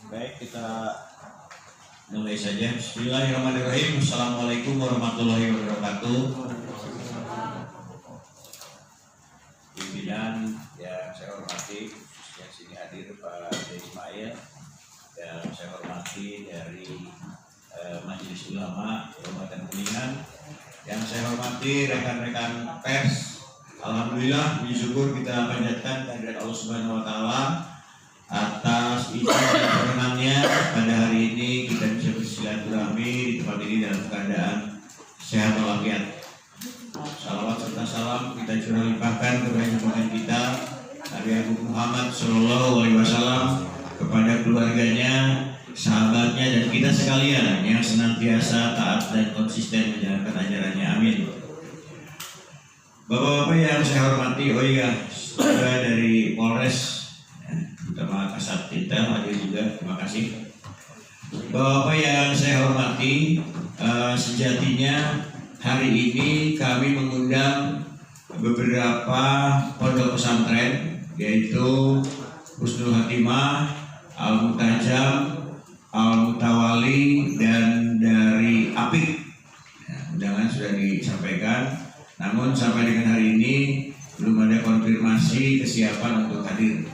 Baik, kita mulai saja. Bismillahirrahmanirrahim. Assalamualaikum warahmatullahi wabarakatuh. Pimpinan yang saya hormati, yang sini hadir Pak Ismail, yang saya hormati dari Majelis Ulama Kabupaten Kuningan, yang saya hormati rekan-rekan pers. Alhamdulillah, puji syukur kita panjatkan kehadirat Allah Subhanahu Wa Taala atas izin dan perkenannya pada hari ini kita bisa bersilaturahmi di tempat ini dalam keadaan sehat walafiat. Salawat serta salam kita curah limpahkan kepada junjungan kita Nabi Agung Muhammad Sallallahu Alaihi Wasallam, kepada keluarganya, sahabatnya, dan kita sekalian yang senantiasa taat dan konsisten menjalankan ajarannya. Amin. Bapak-bapak yang saya hormati, oh iya, saudara dari Polres, terutama Kasat kita hadir juga, terima kasih. Bapak-bapak yang saya hormati, sejatinya hari ini kami mengundang beberapa pondok pesantren, yaitu Husnul Hatimah, Al-Mutajam, Al-Mutawali, dan dari Apik. Undangan sudah disampaikan, namun sampai dengan hari ini belum ada konfirmasi kesiapan untuk hadir.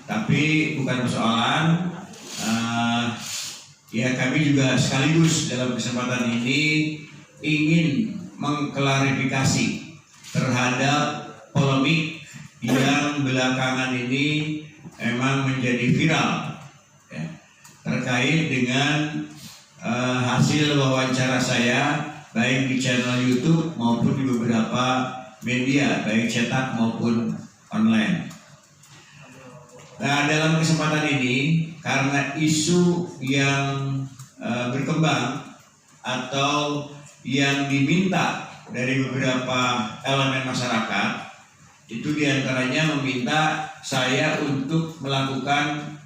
Tapi bukan persoalan, ya kami juga sekaligus dalam kesempatan ini ingin mengklarifikasi terhadap polemik yang belakangan ini memang menjadi viral, ya, terkait dengan hasil wawancara saya baik di channel YouTube maupun di beberapa media baik cetak maupun online. Nah, dalam kesempatan ini karena isu yang berkembang atau yang diminta dari beberapa elemen masyarakat, itu diantaranya meminta saya untuk melakukan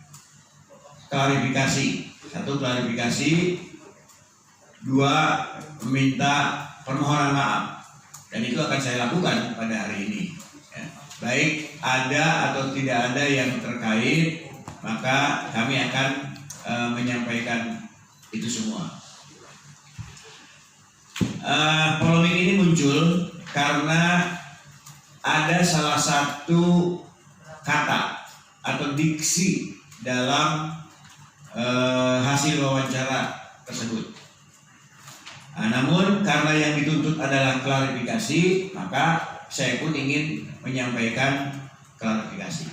klarifikasi. Satu, klarifikasi. Dua, meminta permohonan maaf. Dan itu akan saya lakukan pada hari ini, ya. Baik ada atau tidak ada yang terkait, maka kami akan menyampaikan itu semua. Polemik ini muncul karena ada salah satu kata atau diksi dalam hasil wawancara tersebut. Namun karena yang dituntut adalah klarifikasi, maka saya pun ingin menyampaikan klarifikasi.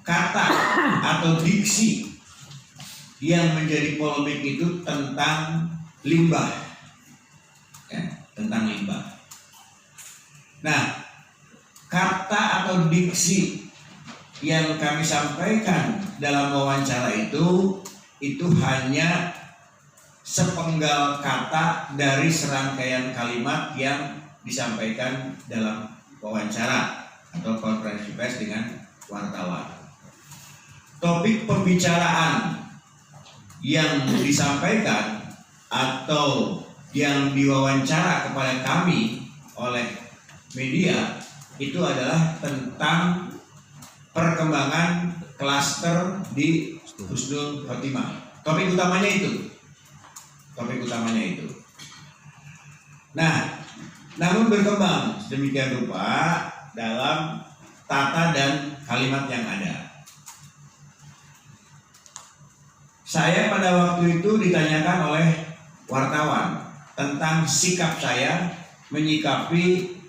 Kata atau diksi yang menjadi polemik itu tentang limbah, ya, tentang limbah. Nah, kata atau diksi yang kami sampaikan dalam wawancara itu hanya sepenggal kata dari serangkaian kalimat yang disampaikan dalam wawancara atau konferensi pers dengan wartawan. Topik pembicaraan yang disampaikan atau yang diwawancara kepada kami oleh media itu adalah tentang perkembangan klaster di Husnul Khotimah. Topik utamanya itu. Nah, namun berkembang sedemikian rupa dalam tata dan kalimat yang ada. Saya pada waktu itu ditanyakan oleh wartawan tentang sikap saya menyikapi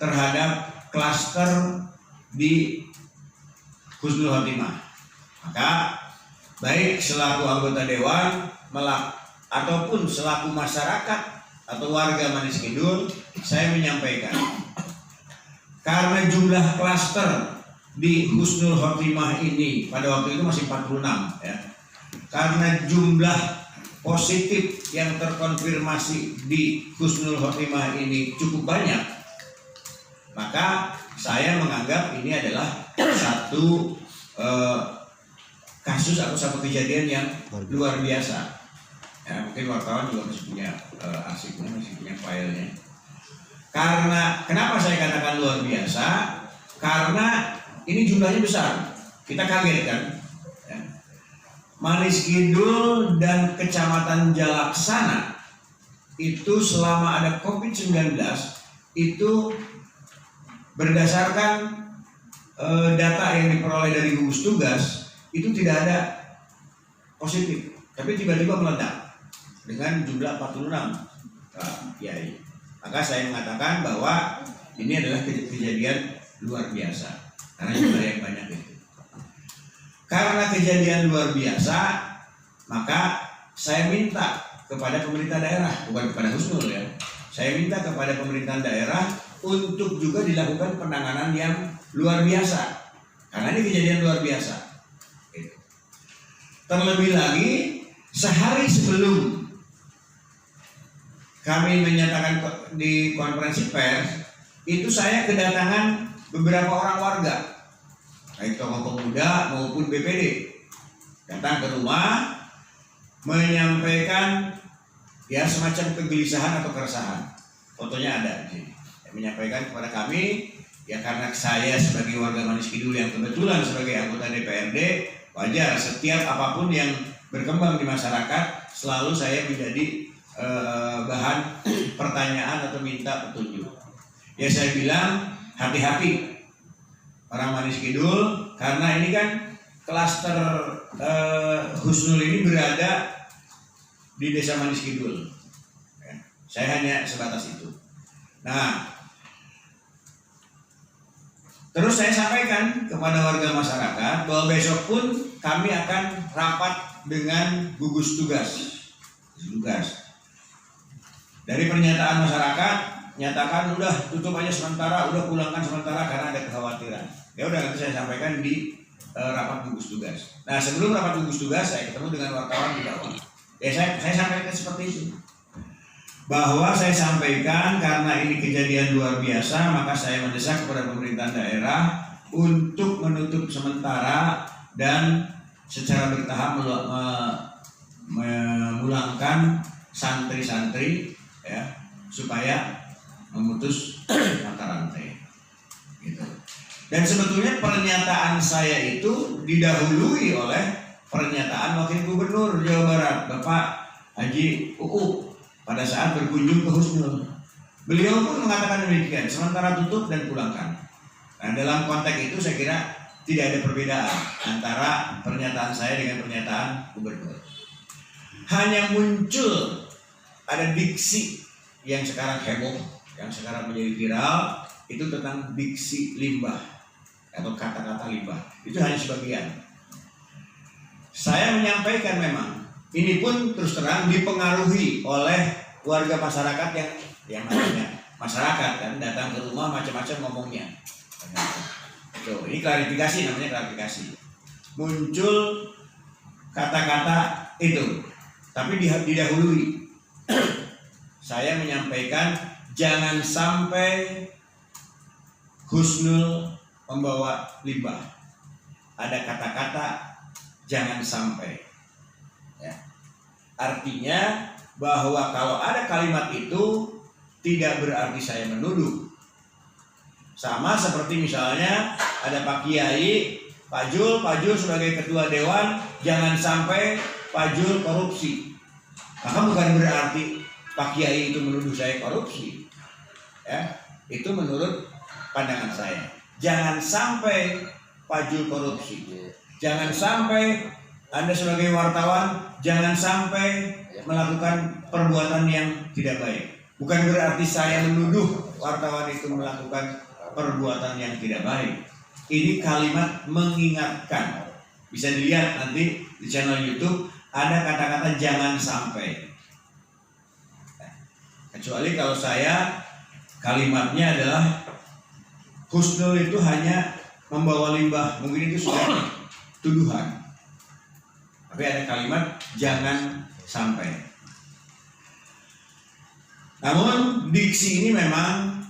terhadap klaster di Husnul Khotimah. Maka baik selaku anggota dewan ataupun selaku masyarakat atau warga Manis Kidul, saya menyampaikan karena jumlah klaster di Husnul Khotimah ini pada waktu itu masih 46, ya. Karena jumlah positif yang terkonfirmasi di Husnul Khotimah ini cukup banyak, maka saya menganggap ini adalah satu kasus atau satu kejadian yang luar biasa. Ya, mungkin wartawan juga masih punya arsipnya, masih punya filenya. Karena kenapa saya katakan luar biasa? Karena ini jumlahnya besar. Kita kaget kan? Ya. Manis Kidul dan Kecamatan Jalaksana itu selama ada COVID-19 itu berdasarkan data yang diperoleh dari gugus tugas itu tidak ada positif, tapi tiba-tiba meledak dengan jumlah 46 kiai. Maka saya mengatakan bahwa ini adalah kejadian luar biasa karena jumlah yang banyak itu. Karena kejadian luar biasa, maka saya minta kepada pemerintah daerah, bukan kepada Husnul ya. Saya minta kepada pemerintah daerah untuk juga dilakukan penanganan yang luar biasa. Karena ini kejadian luar biasa. Terlebih lagi, sehari sebelum kami menyatakan di konferensi pers, itu saya kedatangan beberapa orang warga, baik tokoh pemuda maupun BPD, datang ke rumah menyampaikan ya semacam kegelisahan atau keresahan. Fotonya ada di sini. Menyampaikan kepada kami, ya karena saya sebagai warga Manis Kidul yang kebetulan sebagai anggota DPRD, wajar setiap apapun yang berkembang di masyarakat selalu saya menjadi bahan pertanyaan atau minta petunjuk. Ya saya bilang hati-hati orang Manis Kidul karena ini kan klaster Husnul ini berada di Desa Manis Kidul. Ya, saya hanya sebatas itu. Nah, terus saya sampaikan kepada warga masyarakat bahwa besok pun kami akan rapat dengan gugus tugas. Dari pernyataan masyarakat, nyatakan udah tutup aja sementara, udah pulangkan sementara karena ada kekhawatiran. Ya udah nanti saya sampaikan di rapat gugus tugas. Nah sebelum rapat gugus tugas saya ketemu dengan wartawan di bawah. Ya saya sampaikan seperti itu. Bahwa saya sampaikan karena ini kejadian luar biasa, maka saya mendesak kepada pemerintah daerah untuk menutup sementara dan secara bertahap memulangkan santri-santri ya supaya memutus mata rantai gitu. Dan sebetulnya pernyataan saya itu didahului oleh pernyataan Wakil Gubernur Jawa Barat Bapak Haji UU pada saat berkunjung ke Husnul. Beliau pun mengatakan demikian, sementara tutup dan pulangkan. Nah dalam konteks itu saya kira tidak ada perbedaan antara pernyataan saya dengan pernyataan Gubernur. Hanya muncul ada diksi yang sekarang heboh, yang sekarang menjadi viral, itu tentang diksi limbah atau kata-kata limbah. Itu hanya sebagian. Saya menyampaikan memang ini pun terus terang dipengaruhi oleh warga masyarakat yang namanya masyarakat kan datang ke rumah macam-macam ngomongnya. Tuh, ini klarifikasi namanya klarifikasi. Muncul kata-kata itu, tapi didahului. Saya menyampaikan jangan sampai Husnul membawa limbah. Ada kata-kata jangan sampai. Ya. Artinya bahwa kalau ada kalimat itu tidak berarti saya menuduh. Sama seperti misalnya ada Pak Kiai, Pak Jul sebagai ketua dewan jangan sampai Pak Jul korupsi. Maka bukan berarti Pak Kiai itu menuduh saya korupsi. Ya, itu menurut pandangan saya. Jangan sampai Pak Jul korupsi. Jangan sampai Anda sebagai wartawan jangan sampai melakukan perbuatan yang tidak baik. Bukan berarti saya menuduh wartawan itu melakukan perbuatan yang tidak baik. Ini kalimat mengingatkan. Bisa dilihat nanti di channel YouTube ada kata-kata jangan sampai. Kecuali kalau saya kalimatnya adalah Husnul itu hanya membawa limbah, mungkin itu sudah tuduhan. Tapi ada kalimat jangan sampai. Namun diksi ini memang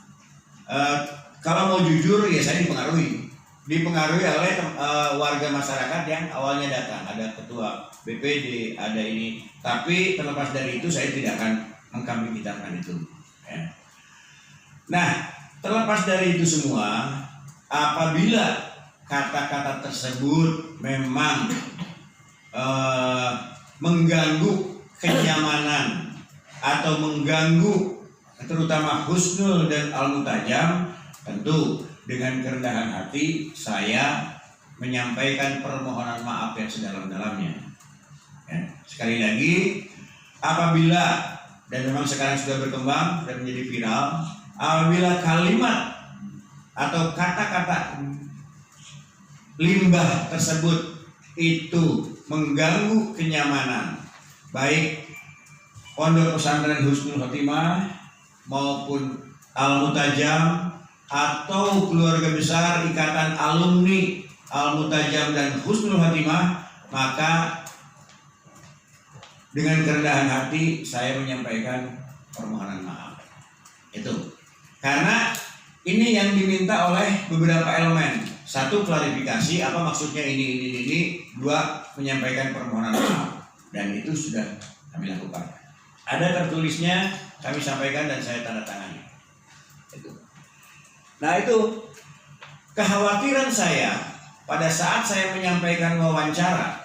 kalau mau jujur ya saya dipengaruhi oleh warga masyarakat yang awalnya datang. Ada ketua BPD, ada ini. Tapi terlepas dari itu saya tidak akan mengkambing hitamkan itu. Ya. Nah, terlepas dari itu semua, apabila kata-kata tersebut memang mengganggu kenyamanan atau mengganggu terutama husnul dan al-mutajam, tentu dengan kerendahan hati saya menyampaikan permohonan maaf yang sedalam-dalamnya. Ya, sekali lagi, apabila, dan memang sekarang sudah berkembang dan menjadi viral, apabila kalimat atau kata-kata limbah tersebut itu mengganggu kenyamanan baik pondok pesantren Husnul Khotimah maupun Al-Mutajam atau keluarga besar Ikatan Alumni Al-Mutajam dan Husnul Khotimah, maka dengan kerendahan hati saya menyampaikan permohonan maaf. Itu karena ini yang diminta oleh beberapa elemen. Satu, klarifikasi apa maksudnya ini. Dua, menyampaikan permohonan maaf. Dan itu sudah kami lakukan. Ada tertulisnya, kami sampaikan dan saya tanda tangani. Itu. Nah, itu kekhawatiran saya pada saat saya menyampaikan wawancara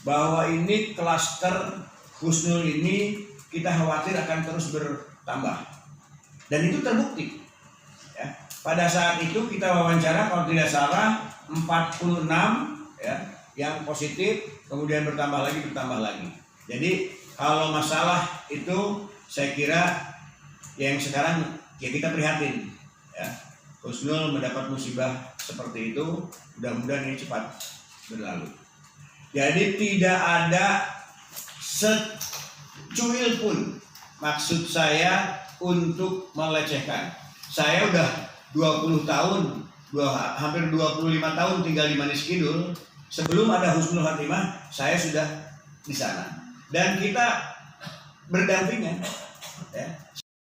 bahwa ini klaster Husnul ini kita khawatir akan terus bertambah. Dan itu terbukti. Ya. Pada saat itu kita wawancara kalau tidak salah 46 ya, yang positif, kemudian bertambah lagi. Jadi kalau masalah itu saya kira yang sekarang ya kita prihatin ya. Husnul mendapat musibah seperti itu, mudah-mudahan ini cepat berlalu. Jadi tidak ada secuil pun maksud saya untuk melecehkan. Saya udah 20 tahun, hampir 25 tahun tinggal di Manis Kidul. Sebelum ada Husnul Khotimah, saya sudah di sana. Dan kita berdampingan ya.